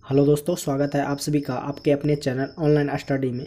Hello दोस्तों, स्वागत है आप सभी का आपके अपने चैनल ऑनलाइन स्टडी में।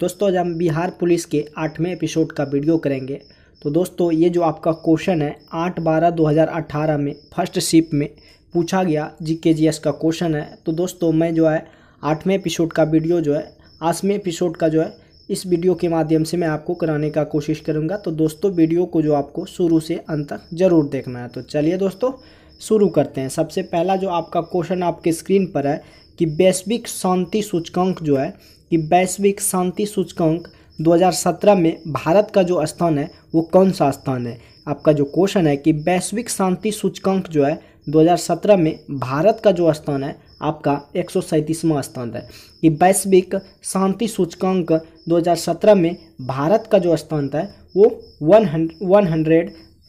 दोस्तों, आज हम बिहार पुलिस के 8वें एपिसोड का वीडियो करेंगे। तो दोस्तों, ये जो आपका क्वेश्चन है 8/12/2018 में फर्स्ट शिफ्ट में पूछा गया GK/GS का क्वेश्चन है। तो दोस्तों, मैं जो है 8वें एपिसोड का वीडियो जो है 8वें एपिसोड का जो है इस वीडियो के माध्यम से मैं आपको कराने का कोशिश करूँगा। तो दोस्तों, वीडियो को जो आपको शुरू से अंत तक ज़रूर देखना है। तो चलिए दोस्तों, शुरू करते हैं। सबसे पहला जो आपका क्वेश्चन आपके स्क्रीन पर है कि वैश्विक शांति सूचकांक जो है कि वैश्विक शांति सूचकांक 2017 में भारत का जो स्थान है वो कौन सा स्थान है। आपका जो क्वेश्चन है कि वैश्विक शांति सूचकांक जो है 2017 में भारत का जो स्थान है आपका 137वां स्थान है। कि वैश्विक शांति सूचकांक 2017 में भारत का जो स्थान है वो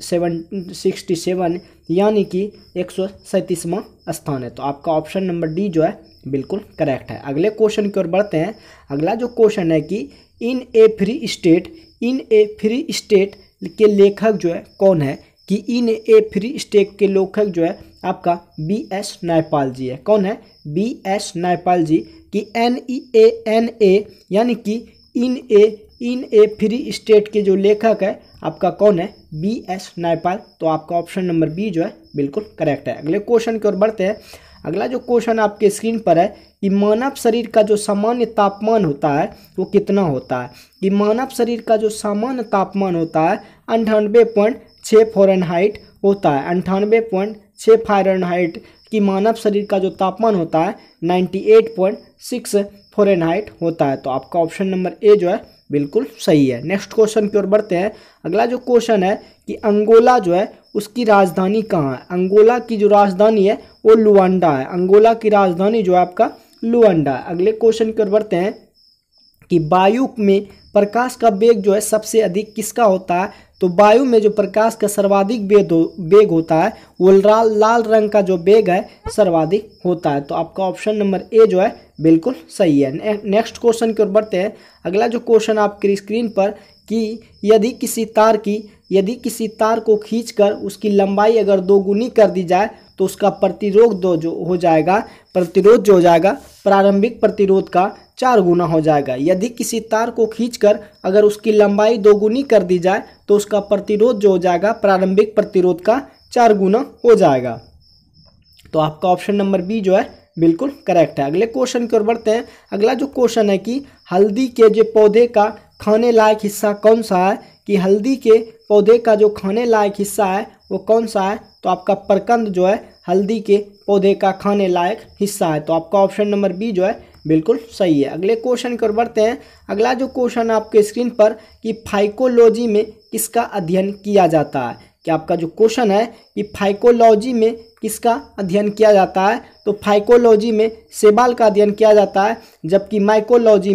167 यानी कि 137वां स्थान है। तो आपका ऑप्शन नंबर डी जो है बिल्कुल करेक्ट है। अगले क्वेश्चन की ओर बढ़ते हैं। अगला जो क्वेश्चन है कि इन ए फ्री स्टेट के लेखक जो है कौन है। कि इन ए फ्री स्टेट के लेखक जो है आपका BS नायपाल जी है। कौन है? BS नायपाल जी। कि NEANA यानी कि इन ए फ्री स्टेट के जो लेखक है आपका कौन है? BS नायपाल। तो आपका ऑप्शन नंबर बी जो है बिल्कुल करेक्ट है। अगले क्वेश्चन की ओर बढ़ते हैं। अगला जो क्वेश्चन आपके स्क्रीन पर है कि मानव शरीर का जो सामान्य तापमान होता है वो कितना होता है। कि मानव शरीर का जो सामान्य तापमान होता है 98.6 फ़ारेनहाइट होता है। 98.6 फ़ारेनहाइट की मानव शरीर का जो तापमान होता है 98.6 फ़ारेनहाइट होता है। तो आपका ऑप्शन नंबर ए जो है बिल्कुल सही है। नेक्स्ट क्वेश्चन की ओर बढ़ते हैं। अगला जो क्वेश्चन है कि अंगोला जो है उसकी राजधानी कहाँ है। अंगोला की जो राजधानी है वो लुआंडा है। अंगोला की राजधानी जो है आपका लुआंडा है। अगले क्वेश्चन की ओर बढ़ते हैं कि वायु में प्रकाश का वेग जो है सबसे अधिक किसका होता है। तो वायु में जो प्रकाश का सर्वाधिक वेग होता है वो लाल रंग का जो वेग है सर्वाधिक होता है। तो आपका ऑप्शन नंबर ए जो है बिल्कुल सही है। नेक्स्ट क्वेश्चन की ओर बढ़ते हैं। अगला जो क्वेश्चन आपकी स्क्रीन पर कि यदि किसी तार को खींचकर उसकी लंबाई अगर 2 गुनी कर दी जाए तो उसका प्रतिरोध जो हो जाएगा प्रारंभिक प्रतिरोध का 4 गुना हो जाएगा। यदि किसी तार को खींचकर अगर उसकी लंबाई 2 गुनी कर दी जाए तो उसका प्रतिरोध जो हो जाएगा प्रारंभिक प्रतिरोध का 4 गुना हो जाएगा। तो आपका ऑप्शन नंबर बी जो है बिल्कुल करेक्ट है। अगले क्वेश्चन की ओर बढ़ते हैं। अगला जो क्वेश्चन है कि हल्दी के जो पौधे का खाने लायक हिस्सा कौन सा है। कि हल्दी के पौधे का जो खाने लायक हिस्सा है वो कौन सा है। तो आपका प्रकंद जो है हल्दी के पौधे का खाने लायक हिस्सा है। तो आपका ऑप्शन नंबर बी जो है बिल्कुल सही है। अगले क्वेश्चन की ओर बढ़ते हैं। अगला जो क्वेश्चन आपके स्क्रीन पर कि फाइकोलॉजी में किसका अध्ययन किया जाता है। कि आपका जो क्वेश्चन है कि फाइकोलॉजी में किसका अध्ययन किया जाता है। तो फाइकोलॉजी में शैवाल का अध्ययन किया जाता है, जबकि माइकोलॉजी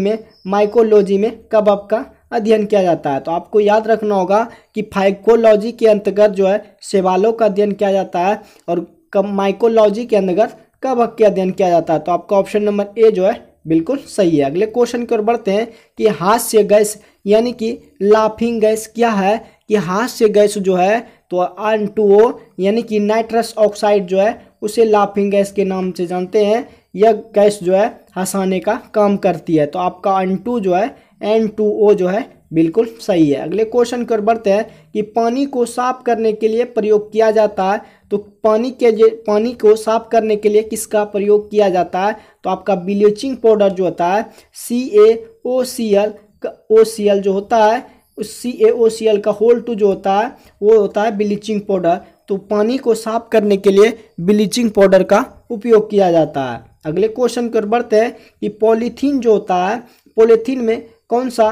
में कबब का अध्ययन किया जाता है। तो आपको याद रखना होगा कि फाइकोलॉजी के अंतर्गत जो है शैवालों का अध्ययन किया जाता है और माइकोलॉजी के अंतर्गत कबब का अध्ययन किया जाता है। तो आपका ऑप्शन नंबर ए जो है बिल्कुल सही है। अगले क्वेश्चन की ओर बढ़ते हैं कि हास्य गैस यानी कि लाफिंग गैस क्या है। कि हास्य गैस जो है तो N2O यानी कि नाइट्रस ऑक्साइड जो है उसे लाफिंग गैस के नाम से जानते हैं। यह गैस जो है हंसाने का काम करती है। तो आपका N2O जो है बिल्कुल सही है। अगले क्वेश्चन की ओर बढ़ते हैं कि पानी को साफ करने के लिए प्रयोग किया जाता है। तो पानी को साफ करने के लिए किसका प्रयोग किया जाता है। तो आपका ब्लीचिंग पाउडर जो होता है CaOCl जो होता है उस CaOCl का होल 2 जो होता है वो होता है ब्लीचिंग पाउडर। तो पानी को साफ करने के लिए ब्लीचिंग पाउडर का उपयोग किया जाता है। अगले क्वेश्चन की ओर बढ़ते हैं कि पॉलीथीन जो होता है पॉलीथीन में कौन सा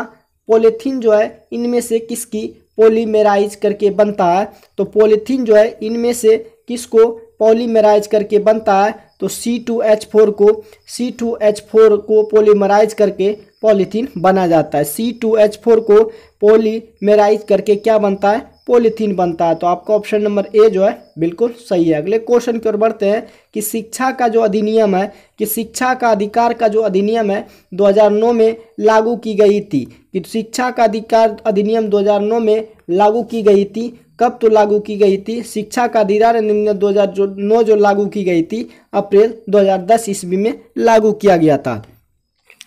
पॉलीथीन जो है इनमें से किसकी पॉलीमेराइज करके बनता है। तो पॉलीथीन जो है इनमें से किसको पॉलीमेराइज करके बनता है। तो C2H4 को पॉलीमराइज करके पॉलीथीन बना जाता है। C2H4 को पॉलीमेराइज करके क्या बनता है? पॉलीथीन बनता है। तो आपका ऑप्शन नंबर ए जो है बिल्कुल सही है। अगले क्वेश्चन की ओर बढ़ते हैं कि शिक्षा का जो अधिनियम है कि शिक्षा का अधिकार का जो अधिनियम है 2009 में लागू की गई थी। कि शिक्षा का अधिकार अधिनियम 2009 में लागू की गई थी कब तो लागू की गई थी? शिक्षा का अधिकार अधिनियम 2009 जो लागू की गई थी अप्रैल 2010 ईस्वी में लागू किया गया था।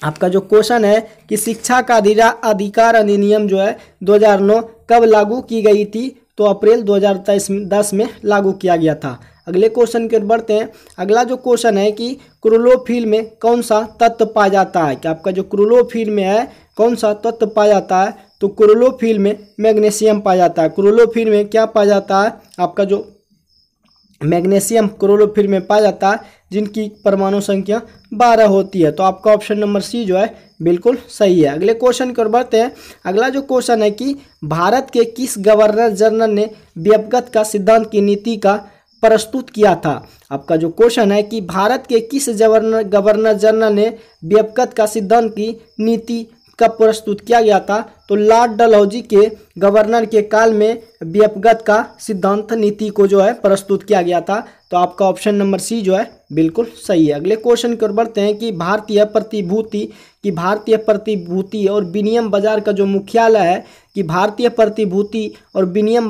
आपका जो क्वेश्चन है कि शिक्षा का अधिकार अधिनियम जो है 2009 कब लागू की गई थी? तो अप्रैल 2010 में लागू किया गया था। अगले क्वेश्चन की ओर बढ़ते हैं। अगला जो क्वेश्चन है कि क्लोरोफिल में कौन सा तत्व पाया जाता है? कि आपका जो क्लोरोफिल में है कौन सा तत्व पाया जाता है? तो क्लोरोफिल में मैग्नीशियम पाया जाता है। क्लोरोफिल में क्या पाया जाता है? आपका जो मैग्नीशियम क्लोरोफिल में पाया जाता है, जिनकी परमाणु संख्या 12 होती है। तो आपका ऑप्शन नंबर सी जो है बिल्कुल सही है। अगले क्वेश्चन की ओर बढ़ते हैं। अगला जो क्वेश्चन है कि भारत के किस गवर्नर जनरल ने व्यक्तिगत का सिद्धांत की नीति का प्रस्तुत किया था? आपका जो क्वेश्चन है कि भारत के किस गवर्नर जनरल ने व्यक्तिगत का सिद्धांत की नीति का प्रस्तुत किया गया था? तो लॉर्ड डलहौजी के गवर्नर के काल में व्यक्तिगत का सिद्धांत नीति को जो है प्रस्तुत किया गया था। तो आपका ऑप्शन नंबर सी जो है बिल्कुल सही है। अगले क्वेश्चन की ओर बढ़ते हैं कि भारतीय प्रतिभूति और विनिमय बाजार का जो मुख्यालय है, कि भारतीय प्रतिभूति और विनिमय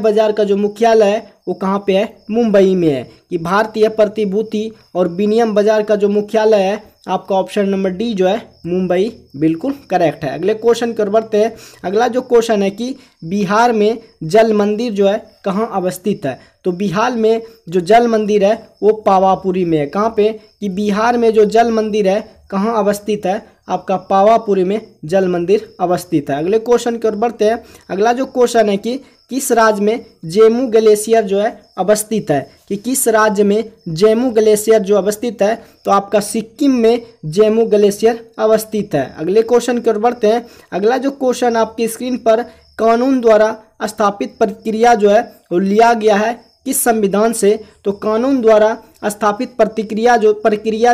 बाजार का जो मुख्यालय है वो कहाँ पे है? मुंबई में है। कि भारतीय प्रतिभूति और विनिमय बाजार का जो मुख्यालय है, आपका ऑप्शन नंबर डी जो है मुंबई बिल्कुल करेक्ट है। अगले क्वेश्चन की ओर बढ़ते हैं। अगला जो क्वेश्चन है कि बिहार में जल मंदिर जो है कहाँ अवस्थित है? तो बिहार में जो जल मंदिर है वो पावापुरी में है। कहाँ पे? कि बिहार में जो जल मंदिर है कहाँ अवस्थित है? आपका पावापुरी में जल मंदिर अवस्थित है। अगले क्वेश्चन की ओर बढ़ते हैं। अगला जो क्वेश्चन है कि किस राज्य में जेमू ग्लेशियर जो है अवस्थित है? कि किस राज्य में जेमू ग्लेशियर जो अवस्थित है? तो आपका सिक्किम में जेमू ग्लेशियर अवस्थित है। अगले क्वेश्चन की ओर बढ़ते हैं। अगला जो क्वेश्चन आपकी स्क्रीन पर कानून द्वारा स्थापित प्रक्रिया जो है वो लिया गया है किस संविधान से? तो कानून द्वारा स्थापित प्रक्रिया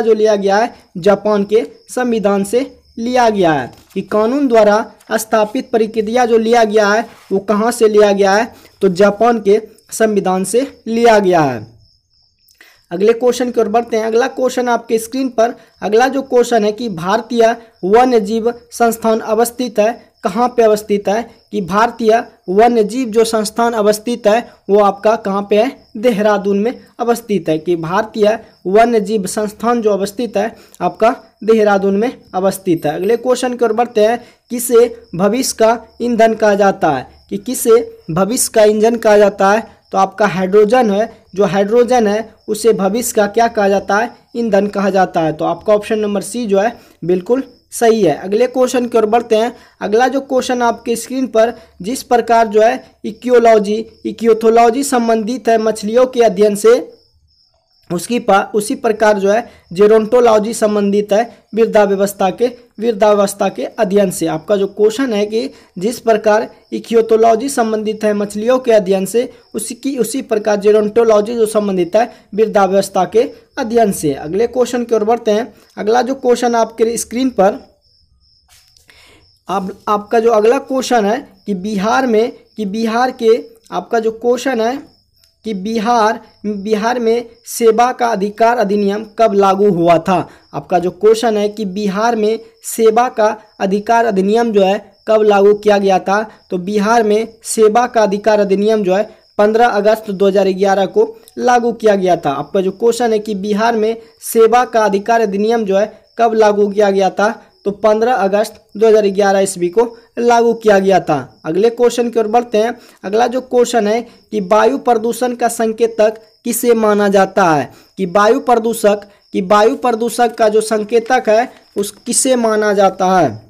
जो लिया गया है जापान के संविधान से लिया गया है। कि कानून द्वारा स्थापित प्रक्रिया जो लिया गया है वो कहाँ से लिया गया है? तो जापान के संविधान से लिया गया है। अगले क्वेश्चन की ओर बढ़ते हैं। अगला क्वेश्चन आपके स्क्रीन पर अगला जो क्वेश्चन है कि भारतीय वन्य जीव संस्थान अवस्थित है कहाँ पे अवस्थित है? कि भारतीय वन्य जीव जो संस्थान अवस्थित है वो आपका कहाँ पे है? देहरादून में अवस्थित है। कि भारतीय वन्य जीव संस्थान जो अवस्थित है आपका देहरादून में अवस्थित है। अगले क्वेश्चन की ओर बढ़ते हैं। किसे भविष्य का ईंधन कहा जाता है? कि किसे भविष्य का ईंधन कहा जाता है? तो आपका हाइड्रोजन है, जो हाइड्रोजन है उसे भविष्य का क्या कहा जाता है? ईंधन कहा जाता है। तो आपका ऑप्शन नंबर सी जो है बिल्कुल सही है। अगले क्वेश्चन की ओर बढ़ते हैं। अगला जो क्वेश्चन आपके स्क्रीन पर जिस प्रकार जो है इक्योथोलॉजी संबंधित है मछलियों के अध्ययन से, उसी प्रकार जो है जेरोंटोलॉजी संबंधित है वृद्धावस्था के अध्ययन से। आपका जो क्वेश्चन है कि जिस प्रकार इक्योथोलॉजी संबंधित है मछलियों के अध्ययन से, उसी प्रकार जेरोंटोलॉजी जो संबंधित है वृद्धावस्था के अध्ययन से। अगले क्वेश्चन की ओर बढ़ते हैं। अगला जो क्वेश्चन आपके स्क्रीन पर आपका जो अगला क्वेश्चन है कि बिहार के आपका जो क्वेश्चन है कि बिहार में सेवा का अधिकार अधिनियम कब लागू हुआ था? आपका जो क्वेश्चन है कि बिहार में सेवा का अधिकार अधिनियम जो है कब लागू किया गया था? तो बिहार में सेवा का अधिकार अधिनियम जो है 15 अगस्त 2011 को लागू किया गया था। आपका जो क्वेश्चन है कि बिहार में सेवा का अधिकार अधिनियम जो है कब लागू किया गया था? तो 15 अगस्त 2011 ईस्वी को लागू किया गया था। अगले क्वेश्चन की ओर बढ़ते हैं। अगला जो क्वेश्चन है कि वायु प्रदूषण का संकेतक किसे माना जाता है? कि वायु प्रदूषक का जो संकेतक है उस किसे माना जाता है?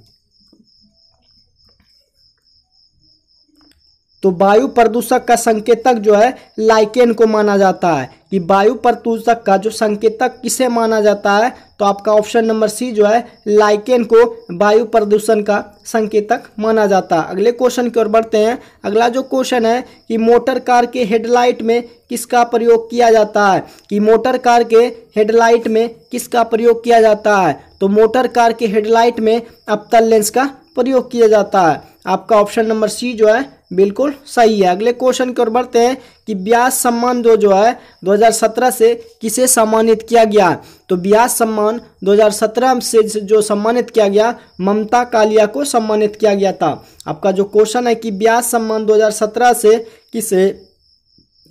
तो वायु प्रदूषक का संकेतक जो है लाइकेन को माना जाता है। कि वायु प्रदूषक का जो संकेतक किसे माना जाता है? तो आपका ऑप्शन नंबर सी जो है लाइकेन को वायु प्रदूषण का संकेतक माना जाता है। अगले क्वेश्चन की ओर बढ़ते हैं। अगला जो क्वेश्चन है कि मोटर कार के हेडलाइट में किसका प्रयोग किया जाता है? कि मोटर कार के हेडलाइट में किसका प्रयोग किया जाता है? तो मोटर कार के हेडलाइट में अवतल लेंस का प्रयोग किया जाता है। आपका ऑप्शन नंबर सी जो है बिल्कुल सही है। अगले क्वेश्चन की ओर बढ़ते हैं कि व्यास सम्मान जो है 2017 से किसे सम्मानित किया गया। तो व्यास सम्मान 2017 से जो सम्मानित किया गया, ममता कालिया को सम्मानित किया गया था। आपका जो क्वेश्चन है कि व्यास सम्मान 2017 से किसे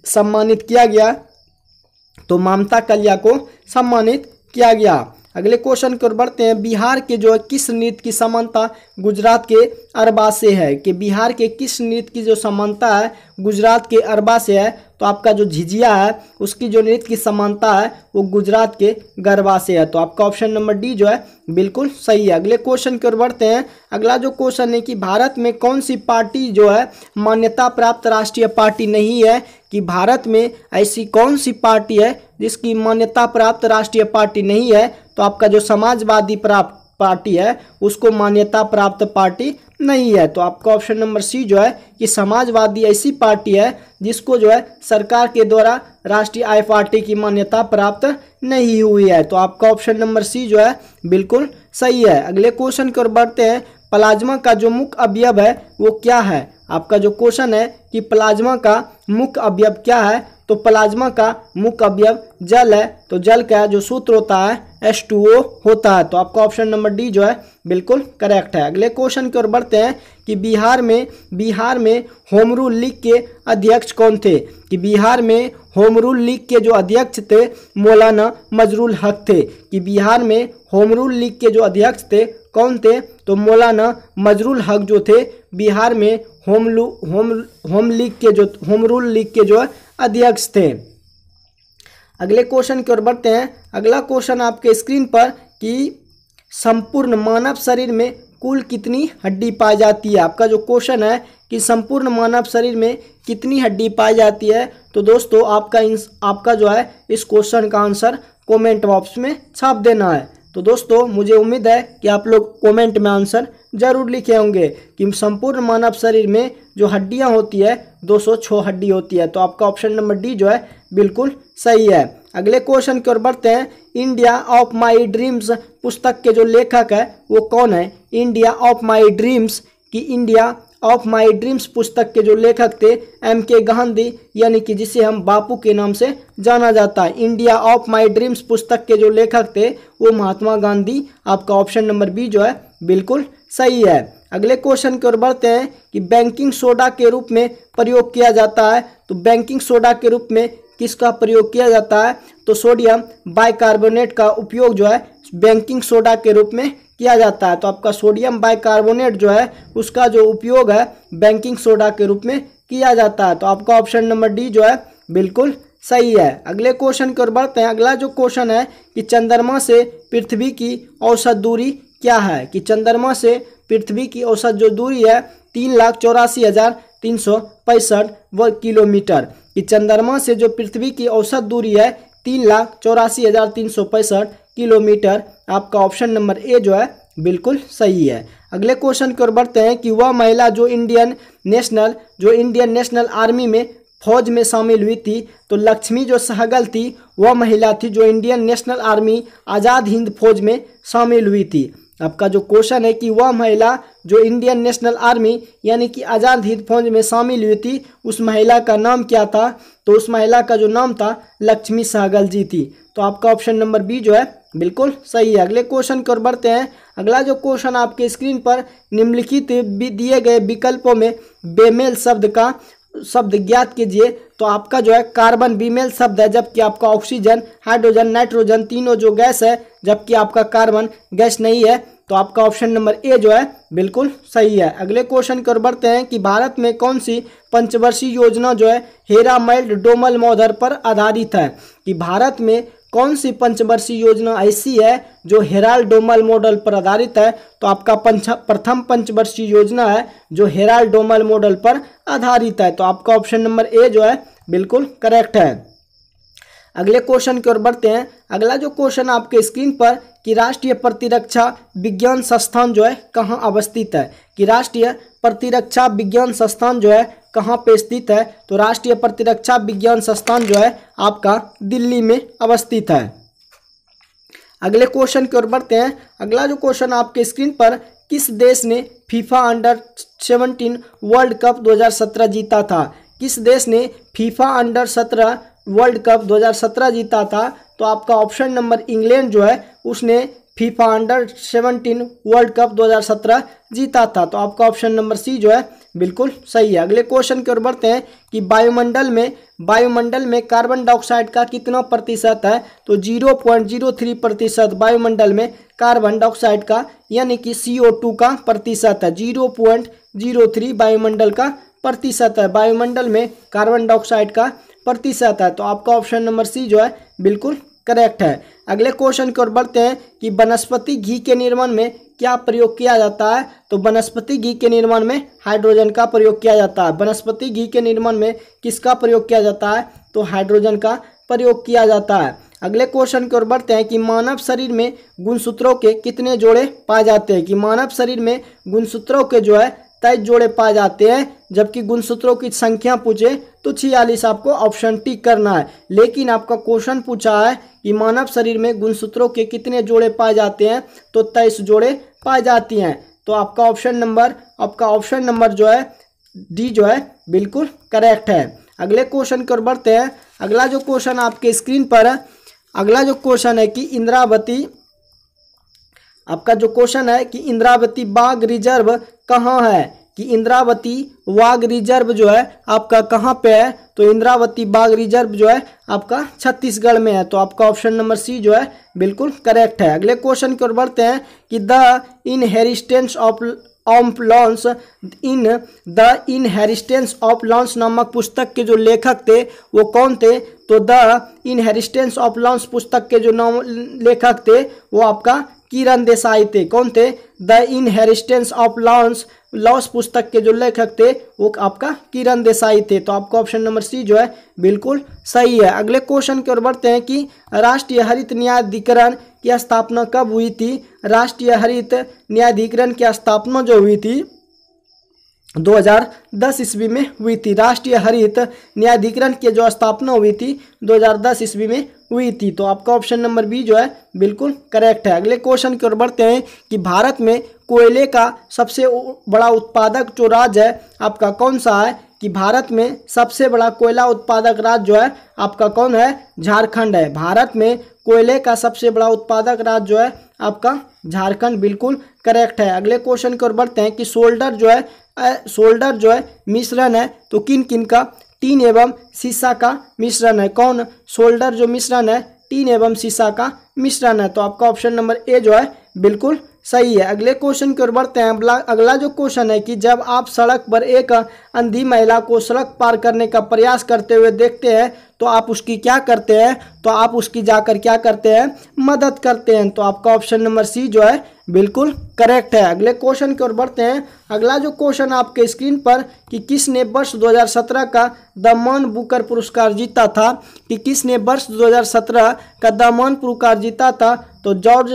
सम्मानित किया गया, तो ममता कालिया को सम्मानित किया गया। अगले क्वेश्चन की ओर बढ़ते हैं, बिहार के जो है किस नृत्य की समानता गुजरात के अरबा से है। कि बिहार के किस नृत्य की जो समानता है गुजरात के अरबा से है। तो आपका जो झिझिया है उसकी जो नृत्य की समानता है वो गुजरात के गरबा से है। तो आपका ऑप्शन नंबर डी जो है बिल्कुल सही है। अगले क्वेश्चन की ओर बढ़ते हैं। अगला जो क्वेश्चन है कि भारत में कौन सी पार्टी जो है मान्यता प्राप्त राष्ट्रीय पार्टी नहीं है। कि भारत में ऐसी कौन सी पार्टी है जिसकी मान्यता प्राप्त राष्ट्रीय पार्टी नहीं है। तो आपका जो समाजवादी पार्टी है उसको मान्यता प्राप्त पार्टी नहीं है। तो आपका ऑप्शन नंबर सी जो है कि समाजवादी ऐसी पार्टी है जिसको जो है सरकार के द्वारा राष्ट्रीय आय पार्टी की मान्यता प्राप्त नहीं हुई है। तो आपका ऑप्शन नंबर सी जो है बिल्कुल सही है। अगले क्वेश्चन की ओर बढ़ते हैं, प्लाज्मा का जो मुख्य अवयव है वो क्या है। आपका जो क्वेश्चन है कि प्लाज्मा का मुख्य अवयव क्या है। तो प्लाज्मा का मुख्य अवयव जल है। तो जल का जो सूत्र होता है H2O होता है। तो आपका ऑप्शन नंबर डी जो है बिल्कुल करेक्ट है। अगले क्वेश्चन की ओर बढ़ते हैं कि बिहार में होम रूल लीग के अध्यक्ष कौन थे। कि बिहार में होम रूल लीग के जो अध्यक्ष थे मौलाना मजरुल हक थे। कि बिहार में होम रूल लीग के जो अध्यक्ष थे कौन थे, तो मौलाना मजरुल हक जो थे बिहार में होम रूल लीग के जो अध्यक्ष थे। अगले क्वेश्चन की ओर बढ़ते हैं। अगला क्वेश्चन आपके स्क्रीन पर कि संपूर्ण मानव शरीर में कुल कितनी हड्डी पाई जाती है। आपका जो क्वेश्चन है कि संपूर्ण मानव शरीर में कितनी हड्डी पाई जाती है। तो दोस्तों आपका जो है इस क्वेश्चन का आंसर कमेंट बॉक्स में छाप देना है। तो दोस्तों मुझे उम्मीद है कि आप लोग कमेंट में आंसर जरूर लिखे होंगे कि संपूर्ण मानव शरीर में जो हड्डियां होती है 206 हड्डी होती है। तो आपका ऑप्शन नंबर डी जो है बिल्कुल सही है। अगले क्वेश्चन की ओर बढ़ते हैं, इंडिया ऑफ माई ड्रीम्स पुस्तक के जो लेखक है वो कौन है। इंडिया ऑफ माई ड्रीम्स की इंडिया ऑफ माई ड्रीम्स पुस्तक के जो लेखक थे M.K. गांधी, यानी कि जिसे हम बापू के नाम से जाना जाता है। इंडिया ऑफ माई ड्रीम्स पुस्तक के जो लेखक थे वो महात्मा गांधी। आपका ऑप्शन नंबर बी जो है बिल्कुल सही है। अगले क्वेश्चन की ओर बढ़ते हैं कि बैंकिंग सोडा के रूप में प्रयोग किया जाता है। तो बैंकिंग सोडा के रूप में किसका प्रयोग किया जाता है, तो सोडियम बाइकार्बोनेट का उपयोग जो है बैंकिंग सोडा के रूप में किया जाता है। तो आपका सोडियम बाइकार्बोनेट जो है उसका जो उपयोग है बैंकिंग सोडा के रूप में किया जाता है। तो आपका ऑप्शन नंबर डी जो है बिल्कुल सही है। अगले क्वेश्चन की ओर बढ़ते हैं। अगला जो क्वेश्चन है कि चंद्रमा से पृथ्वी की औसत दूरी क्या है। कि चंद्रमा से पृथ्वी की औसत जो दूरी है 3,84,365 वर्ग किलोमीटर। कि चंद्रमा से जो पृथ्वी की औसत दूरी है 3,84,365 किलोमीटर। आपका ऑप्शन नंबर ए जो है बिल्कुल सही है। अगले क्वेश्चन की ओर बढ़ते हैं कि वह महिला जो इंडियन नेशनल आर्मी में फौज में शामिल हुई थी। तो लक्ष्मी जो सहगल थी वह महिला थी जो Indian national army Azad Hind फौज में शामिल हुई थी। आपका जो क्वेश्चन है कि वह महिला जो इंडियन नेशनल आर्मी यानी कि आज़ाद हिंद फौज में शामिल हुई थी उस महिला का नाम क्या था। तो उस महिला का जो नाम था लक्ष्मी सहगल जी थी। तो आपका ऑप्शन नंबर बी जो है बिल्कुल सही है। अगले क्वेश्चन की ओर बढ़ते हैं। अगला जो क्वेश्चन आपके स्क्रीन पर निम्नलिखित दिए गए विकल्पों में बेमेल शब्द ज्ञात कीजिए। तो आपका जो है कार्बन बीमेल शब्द है, जबकि आपका ऑक्सीजन, हाइड्रोजन, नाइट्रोजन तीनों जो गैस है, जबकि आपका कार्बन गैस नहीं है। तो आपका ऑप्शन नंबर ए जो है बिल्कुल सही है। अगले क्वेश्चन की ओर बढ़ते हैं कि भारत में कौन सी पंचवर्षीय योजना जो है हेराल्ड डोमल मॉडल पर आधारित है। कि भारत में कौन सी पंचवर्षीय योजना ऐसी है जो हेराल्ड डोमल मॉडल पर आधारित है। तो आपका प्रथम पंचवर्षीय योजना है जो हेराल्ड डोमल मॉडल पर आधारित है। तो आपका ऑप्शन नंबर ए जो है बिल्कुल करेक्ट है। अगले क्वेश्चन की ओर बढ़ते हैं। अगला जो क्वेश्चन आपके स्क्रीन पर कि राष्ट्रीय प्रतिरक्षा विज्ञान संस्थान जो है कहाँ अवस्थित है। कि राष्ट्रीय प्रतिरक्षा विज्ञान संस्थान जो है कहाँ पे स्थित है। तो राष्ट्रीय प्रतिरक्षा विज्ञान संस्थान जो है आपका दिल्ली में अवस्थित है। अगले क्वेश्चन की ओर बढ़ते हैं। अगला जो क्वेश्चन आपके स्क्रीन पर किस देश ने फीफा अंडर 17 वर्ल्ड कप 2017 जीता था? किस देश ने फीफा अंडर 17 वर्ल्ड कप 2017 जीता था? तो आपका ऑप्शन नंबर इंग्लैंड जो है उसने फीफा अंडर 17 वर्ल्ड कप 2017 जीता था। तो आपका ऑप्शन नंबर सी जो है बिल्कुल सही है। अगले क्वेश्चन की ओर बढ़ते हैं कि वायुमंडल में कार्बन डाइऑक्साइड का कितना प्रतिशत है? तो 0.03% वायुमंडल में कार्बन डाइऑक्साइड का यानी कि CO2 का प्रतिशत है। 0.03 वायुमंडल का प्रतिशत है, वायुमंडल में कार्बन डाइऑक्साइड का प्रतिशत है। तो आपका ऑप्शन नंबर सी जो है बिल्कुल करेक्ट है। अगले क्वेश्चन की ओर बढ़ते हैं कि वनस्पति घी के निर्माण में क्या प्रयोग किया जाता है? तो वनस्पति घी के निर्माण में हाइड्रोजन का प्रयोग किया जाता है। वनस्पति घी के निर्माण में किसका प्रयोग किया जाता है? तो हाइड्रोजन का प्रयोग किया जाता है। अगले क्वेश्चन की ओर बढ़ते हैं कि मानव शरीर में गुणसूत्रों के कितने जोड़े पाए जाते हैं? कि मानव शरीर में गुणसूत्रों के जो है 23 जोड़े पाए जाते हैं, जबकि गुणसूत्रों की संख्या पूछे तो 46 आपको ऑप्शन टिक करना है। लेकिन आपका क्वेश्चन पूछा है कि मानव शरीर में गुणसूत्रों के कितने जोड़े पाए जाते हैं? तो 23 जोड़े पाए जाती हैं। तो आपका ऑप्शन नंबर जो है डी जो है बिल्कुल करेक्ट है। अगले क्वेश्चन की ओर बढ़ते हैं। अगला जो क्वेश्चन आपके स्क्रीन पर है, अगला जो क्वेश्चन है कि इंद्रावती, आपका जो क्वेश्चन है कि इंद्रावती बाघ रिजर्व कहाँ है? कि इंद्रावती बाघ रिजर्व जो है आपका कहाँ पे है? तो इंद्रावती बाघ रिजर्व जो है आपका छत्तीसगढ़ में है। तो आपका ऑप्शन नंबर सी जो है बिल्कुल करेक्ट है। अगले क्वेश्चन की ओर बढ़ते हैं कि द इनहेरिटेंस ऑफ लॉन्स नामक पुस्तक के जो लेखक थे वो कौन थे? तो द इनहेरिटेंस ऑफ लॉन्स पुस्तक के जो लेखक थे वो आपका किरण देसाई थे। कौन थे? द इनहेरिटेंस ऑफ लॉस पुस्तक के जो लेखक थे वो आपका किरण देसाई थे। तो आपका ऑप्शन नंबर सी जो है बिल्कुल सही है। अगले क्वेश्चन की ओर बढ़ते हैं कि राष्ट्रीय हरित न्यायाधिकरण की स्थापना कब हुई थी? राष्ट्रीय हरित न्यायाधिकरण की स्थापना जो हुई थी 2010 ईस्वी में हुई थी। राष्ट्रीय हरित न्यायाधिकरण की जो स्थापना हुई थी 2010 ईस्वी में हुई थी। तो आपका ऑप्शन नंबर बी जो है बिल्कुल करेक्ट है। अगले क्वेश्चन की ओर बढ़ते हैं कि भारत में कोयले का सबसे बड़ा उत्पादक जो राज्य है आपका कौन सा है? कि भारत में सबसे बड़ा कोयला उत्पादक राज्य जो है आपका कौन है? झारखंड है। भारत में कोयले का सबसे बड़ा उत्पादक राज्य जो है आपका झारखंड बिल्कुल करेक्ट है। अगले क्वेश्चन की ओर बढ़ते हैं कि सोल्डर जो है मिश्रण है तो किन किन का? टीन एवं सीसा का मिश्रण है। कौन? सोल्डर जो मिश्रण है टीन एवं सीसा का मिश्रण है। तो आपका ऑप्शन नंबर ए जो है बिल्कुल सही है। अगले क्वेश्चन की ओर बढ़ते हैं। अगला जो क्वेश्चन है कि जब आप सड़क पर एक अंधी महिला को सड़क पार करने का प्रयास करते हुए देखते हैं तो आप उसकी क्या करते हैं? तो आप उसकी जाकर क्या करते हैं? मदद करते हैं। तो आपका ऑप्शन नंबर सी जो है बिल्कुल करेक्ट है। अगले क्वेश्चन की ओर बढ़ते हैं। अगला जो क्वेश्चन आपके स्क्रीन पर कि किसने वर्ष 2017 का द मान बुकर पुरस्कार जीता था? कि किसने वर्ष 2017 का द मान पुरस्कार जीता था? तो जॉर्ज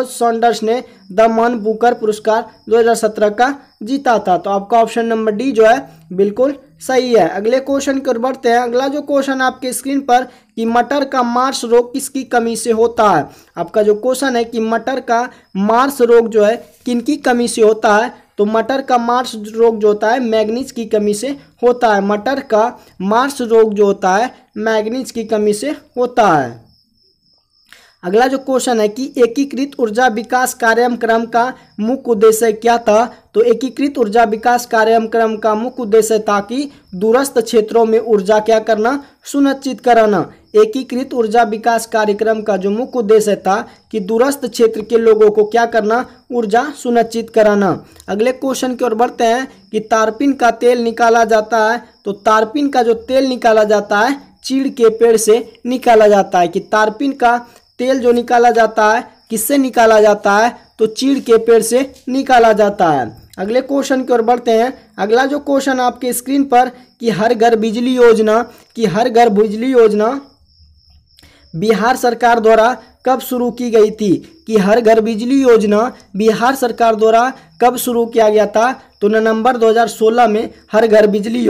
सॉन्डर्स ने द मान बुकर पुरस्कार 2017 का जीता था। तो आपका ऑप्शन नंबर डी जो है बिल्कुल सही है। अगले क्वेश्चन की ओर बढ़ते हैं। अगला जो क्वेश्चन आपके स्क्रीन पर कि मटर का मार्स रोग किसकी कमी से होता है? आपका जो क्वेश्चन है कि मटर का मार्स रोग जो है किनकी कमी से होता है? तो मटर का मार्स रोग जो होता है मैग्नीज की कमी से होता है। मटर का मार्स रोग जो होता है मैग्नीज की कमी से होता है। अगला जो क्वेश्चन है कि एकीकृत ऊर्जा विकास कार्यक्रम का मुख्य उद्देश्य क्या था? तो एकीकृत ऊर्जा विकास कार्यक्रम का मुख्य उद्देश्य था कि दूरस्थ क्षेत्रों में ऊर्जा क्या करना? सुनिश्चित कराना। एकीकृत ऊर्जा विकास कार्यक्रम का जो मुख्य उद्देश्य था कि दूरस्थ क्षेत्र के लोगों को क्या करना? ऊर्जा सुनिश्चित कराना। अगले क्वेश्चन की ओर बढ़ते हैं कि तारपीन का तेल निकाला जाता है तो तारपीन का जो तेल निकाला जाता है चीड़ के पेड़ से निकाला जाता है। कि तारपीन का तेल जो निकाला जाता है किससे निकाला जाता है? तो चीड़ के पेड़ से निकाला जाता है। अगले क्वेश्चन की ओर बढ़ते हैं। अगला जो क्वेश्चन आपके स्क्रीन पर कि हर घर बिजली योजना बिहार सरकार द्वारा कब शुरू की गई थी? कि हर घर बिजली योजना बिहार सरकार द्वारा कब शुरू किया गया था? तो नवंबर 2016 में हर घर बिजली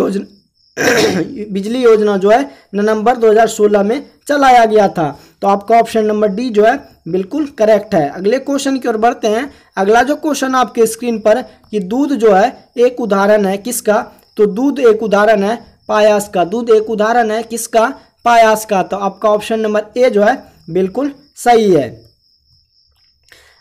योजना जो है नवंबर 2016 में चलाया गया था। तो आपका ऑप्शन नंबर डी जो है बिल्कुल करेक्ट है। अगले क्वेश्चन की ओर बढ़ते हैं। अगला जो क्वेश्चन आपके स्क्रीन पर कि दूध जो है एक उदाहरण है किसका, तो दूध एक उदाहरण है पायास का। दूध एक उदाहरण है किसका, पायास का। तो आपका ऑप्शन नंबर ए जो है बिल्कुल सही है।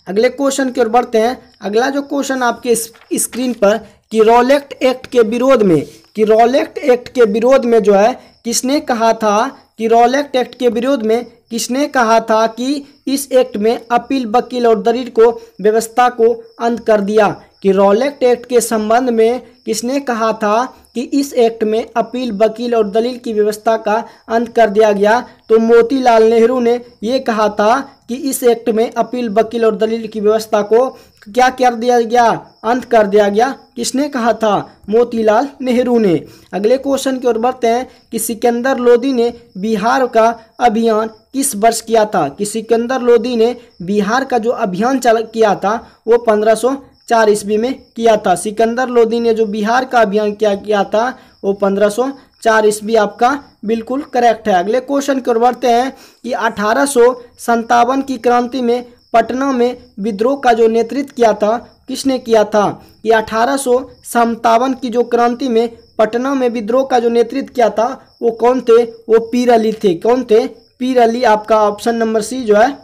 अगले क्वेश्चन की ओर बढ़ते हैं। अगला जो क्वेश्चन आपके स्क्रीन पर कि रॉलेट एक्ट के विरोध में, कि रॉलेट एक्ट के विरोध में जो है किसने कहा था, कि रॉलेट एक्ट के विरोध में किसने कहा था कि इस एक्ट में अपील, वकील और दलील को व्यवस्था को अंत कर दिया। कि रॉलेट एक्ट के संबंध में किसने कहा था कि इस एक्ट में अपील, वकील और दलील की व्यवस्था का अंत कर दिया गया। तो मोतीलाल नेहरू ने ये कहा था कि इस एक्ट में अपील, वकील और दलील की व्यवस्था को क्या कर दिया गया, अंत कर दिया गया। किसने कहा था, मोतीलाल नेहरू ने। अगले क्वेश्चन की ओर बढ़ते हैं कि सिकंदर लोदी ने बिहार का अभियान किस वर्ष किया था। कि सिकंदर लोदी ने बिहार का जो अभियान किया था वो 1504 ईस्वी में किया था। सिकंदर लोदी ने जो बिहार का अभियान किया था वो 1504 ईस्वी आपका बिल्कुल करेक्ट है। अगले क्वेश्चन की ओर बढ़ते हैं कि 1857 की क्रांति में पटना में विद्रोह का जो नेतृत्व किया था किसने किया था। कि 1857 की जो क्रांति में पटना में विद्रोह का जो नेतृत्व किया था वो कौन थे, वो पीर अली थे। कौन थे, पीर अली। आपका ऑप्शन नंबर सी जो है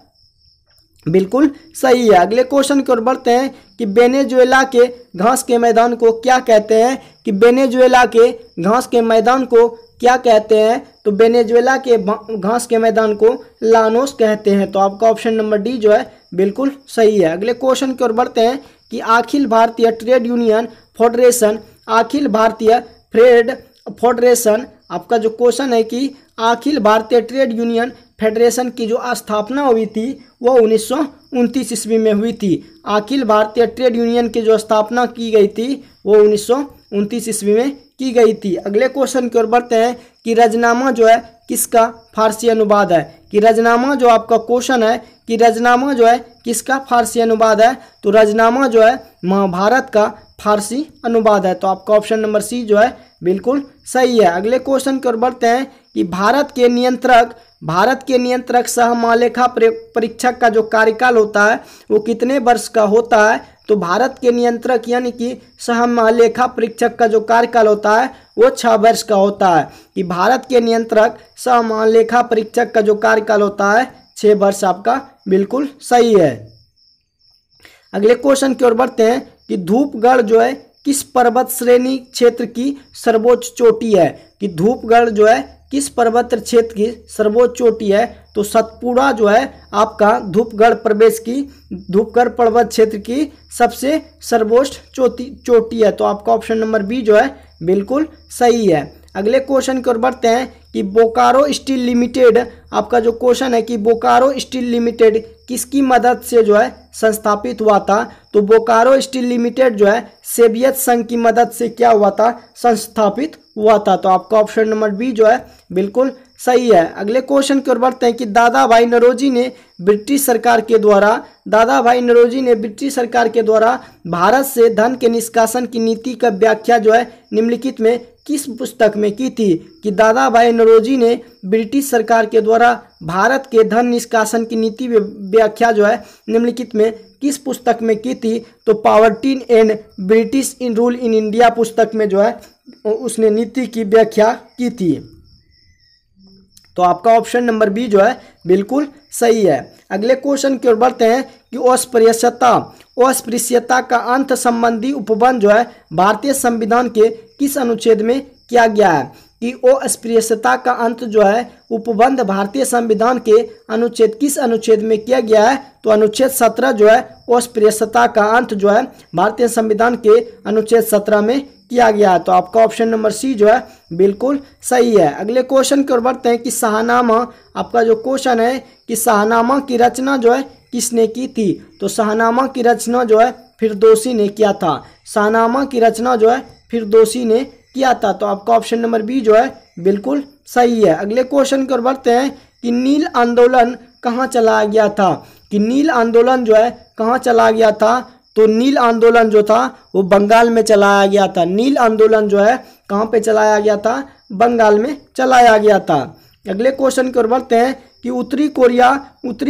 बिल्कुल सही है। अगले क्वेश्चन की ओर बढ़ते हैं कि वेनेजुएला के घास के मैदान को क्या कहते हैं। कि वेनेजुएला के घास के मैदान को क्या कहते हैं, तो वेनेजुएला के घास के मैदान को लानोस कहते हैं। तो आपका ऑप्शन नंबर डी जो है बिल्कुल सही है। अगले क्वेश्चन की ओर बढ़ते हैं कि Akhil Bharatiya trade union federation, Akhil Bharatiya trade federation, आपका जो क्वेश्चन है कि Akhil Bharatiya trade union federation की जो स्थापना हुई थी वो 1929 ईस्वी में हुई थी। अखिल भारतीय ट्रेड यूनियन की जो स्थापना की गई थी वो 1929 ईस्वी में की गई थी। अगले क्वेश्चन की ओर बढ़ते हैं कि रजनामा जो है किसका फारसी अनुवाद है। कि रजनामा जो आपका क्वेश्चन है कि रजनामा जो है किसका फारसी अनुवाद है, तो रजनामा जो है महाभारत का फारसी अनुवाद है। तो आपका ऑप्शन नंबर सी जो है बिल्कुल सही है। अगले क्वेश्चन की ओर बढ़ते हैं कि भारत के नियंत्रक सह महालेखा परीक्षक का जो कार्यकाल होता है वो कितने वर्ष का होता है। तो भारत के नियंत्रक यानी कि सह महालेखा परीक्षक का जो कार्यकाल होता है वो 6 वर्ष का होता है। कि भारत के नियंत्रक सह महालेखा परीक्षक का जो कार्यकाल होता है 6 वर्ष आपका बिल्कुल सही है। अगले क्वेश्चन की ओर बढ़ते हैं कि धूपगढ़ जो है किस पर्वत श्रेणी क्षेत्र की सर्वोच्च चोटी है। कि धूपगढ़ जो है किस पर्वत क्षेत्र की सर्वोच्च चोटी है, तो सतपुड़ा जो है आपका धूपगढ़ पर्वत क्षेत्र की सबसे सर्वोच्च चोटी है। तो आपका ऑप्शन नंबर बी जो है बिल्कुल सही है। अगले क्वेश्चन की ओर बढ़ते हैं कि बोकारो स्टील लिमिटेड, आपका जो क्वेश्चन है कि बोकारो स्टील लिमिटेड किसकी मदद से जो है संस्थापित हुआ था। तो बोकारो स्टील लिमिटेड जो है सोवियत संघ की मदद से क्या हुआ था, संस्थापित हुआ था। तो आपका ऑप्शन नंबर बी जो है बिल्कुल सही है। अगले क्वेश्चन की ओर बढ़ते हैं कि दादा भाई नौरोजी ने ब्रिटिश सरकार के द्वारा भारत से धन के निष्कासन की नीति का व्याख्या जो है निम्नलिखित में किस पुस्तक में की थी। कि दादा भाई नौरोजी ने ब्रिटिश सरकार के द्वारा भारत के धन निष्कासन की नीति व्याख्या जो है निम्नलिखित में किस पुस्तक में की थी। तो poverty and British in rule in India पुस्तक में जो है उसने नीति की व्याख्या की थी। तो आपका ऑप्शन नंबर बी जो है बिल्कुल सही है। अगले क्वेश्चन की ओर बढ़ते हैं कि अस्पृश्यता का अंत संबंधी उपबंध जो है भारतीय संविधान के किस अनुच्छेद में किया गया है। कि अस्पृश्यता का अंत जो है उपबंध भारतीय संविधान के किस अनुच्छेद में किया गया है। तो अनुच्छेद 17 जो है अस्पृश्यता का अंत जो है भारतीय संविधान के अनुच्छेद 17 में किया गया है। तो आपका ऑप्शन नंबर सी जो है बिल्कुल सही है। अगले क्वेश्चन की ओर बढ़ते हैं कि शाहनामा, आपका जो क्वेश्चन है कि शाहनामा की रचना जो है किसने की थी। तो शाहनामा की रचना जो है फिरदौसी ने किया था। शाहनामा की रचना जो है फिरदौसी ने किया था। तो आपका ऑप्शन नंबर बी जो है बिल्कुल सही है। अगले क्वेश्चन की ओर बढ़ते हैं कि नील आंदोलन कहाँ चलाया गया था। कि नील आंदोलन जो है कहाँ चलाया गया था। तो नील आंदोलन जो था वो बंगाल में चलाया गया था। नील आंदोलन जो है कहाँ पे चलाया गया था, बंगाल में चलाया गया था। अगले क्वेश्चन की ओर बढ़ते हैं कि उत्तरी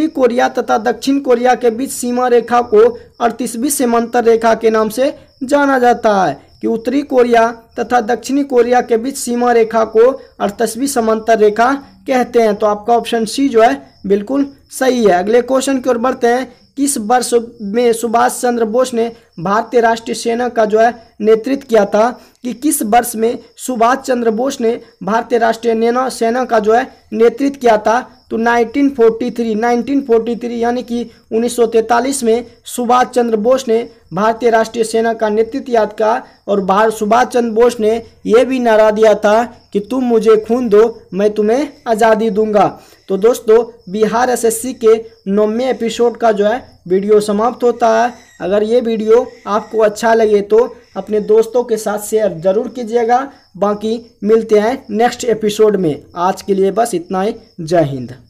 कोरिया तथा दक्षिण कोरिया के बीच सीमा रेखा को 38वीं समांतर रेखा के नाम से जाना जाता है। कि उत्तरी कोरिया तथा दक्षिणी कोरिया के बीच सीमा रेखा को 38वीं समांतर रेखा कहते हैं। तो आपका ऑप्शन सी जो है बिल्कुल सही है। अगले क्वेश्चन की ओर बढ़ते हैं। किस वर्ष में सुभाष चंद्र बोस ने भारतीय राष्ट्रीय सेना का जो है नेतृत्व किया था? कि किस वर्ष में सुभाष चंद्र बोस ने भारतीय राष्ट्रीय सेना का जो है नेतृत्व किया था? तो 1943 यानी कि 1943 में सुभाष चंद्र बोस ने भारतीय राष्ट्रीय सेना का नेतृत्व किया था। और सुभाष चंद्र बोस ने यह भी नारा दिया था कि तुम मुझे खून दो, मैं तुम्हें आज़ादी दूंगा। तो दोस्तों, बिहार एसएससी के 9वें एपिसोड का जो है वीडियो समाप्त होता है। अगर ये वीडियो आपको अच्छा लगे तो अपने दोस्तों के साथ शेयर जरूर कीजिएगा। बाकी मिलते हैं नेक्स्ट एपिसोड में। आज के लिए बस इतना ही। जय हिंद।